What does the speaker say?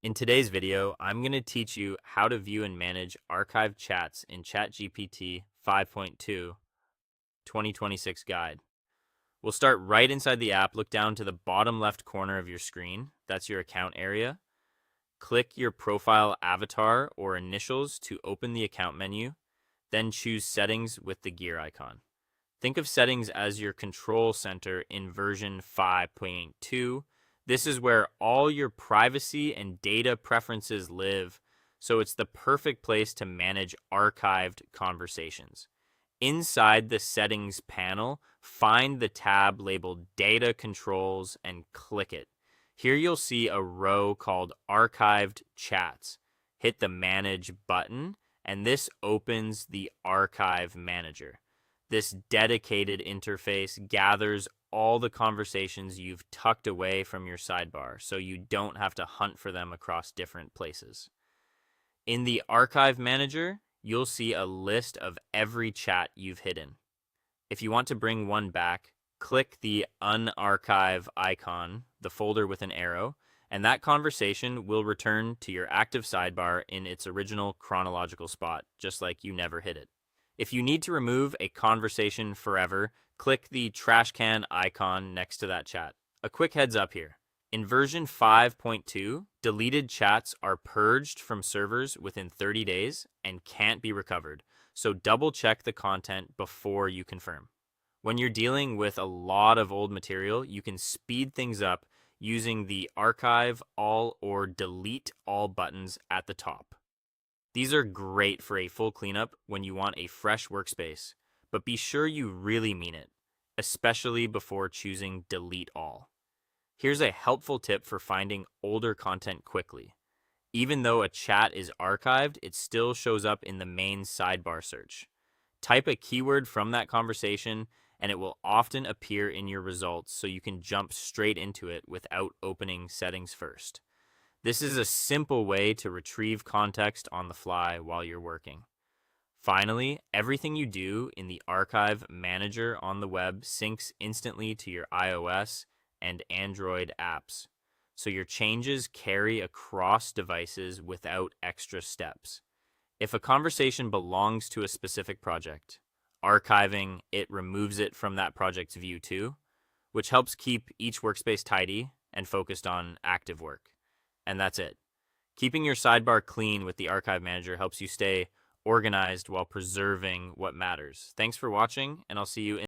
In today's video, I'm going to teach you how to view and manage archived chats in ChatGPT 5.2 2026 guide. We'll start right inside the app. Look down to the bottom left corner of your screen. That's your account area. Click your profile avatar or initials to open the account menu. Then choose settings with the gear icon. Think of settings as your control center in version 5.2. This is where all your privacy and data preferences live, so it's the perfect place to manage archived conversations. Inside the settings panel, find the tab labeled Data Controls and click it. Here you'll see a row called Archived Chats. Hit the Manage button, and this opens the Archive Manager. This dedicated interface gathers all the conversations you've tucked away from your sidebar, so you don't have to hunt for them across different places. In the Archive Manager, you'll see a list of every chat you've hidden. If you want to bring one back, click the Unarchive icon, the folder with an arrow, and that conversation will return to your active sidebar in its original chronological spot, just like you never hid it. If you need to remove a conversation forever, click the trash can icon next to that chat. A quick heads up here. In version 5.2, deleted chats are purged from servers within 30 days and can't be recovered, so double check the content before you confirm. When you're dealing with a lot of old material, you can speed things up using the Archive All or Delete All buttons at the top. These are great for a full cleanup when you want a fresh workspace, but be sure you really mean it, especially before choosing Delete All. Here's a helpful tip for finding older content quickly. Even though a chat is archived, it still shows up in the main sidebar search. Type a keyword from that conversation, and it will often appear in your results so you can jump straight into it without opening settings first. This is a simple way to retrieve context on the fly while you're working. Finally, everything you do in the Archive Manager on the web syncs instantly to your iOS and Android apps, so your changes carry across devices without extra steps. If a conversation belongs to a specific project, archiving it removes it from that project's view too, which helps keep each workspace tidy and focused on active work. And that's it. Keeping your sidebar clean with the Archive Manager helps you stay organized while preserving what matters. Thanks for watching, and I'll see you in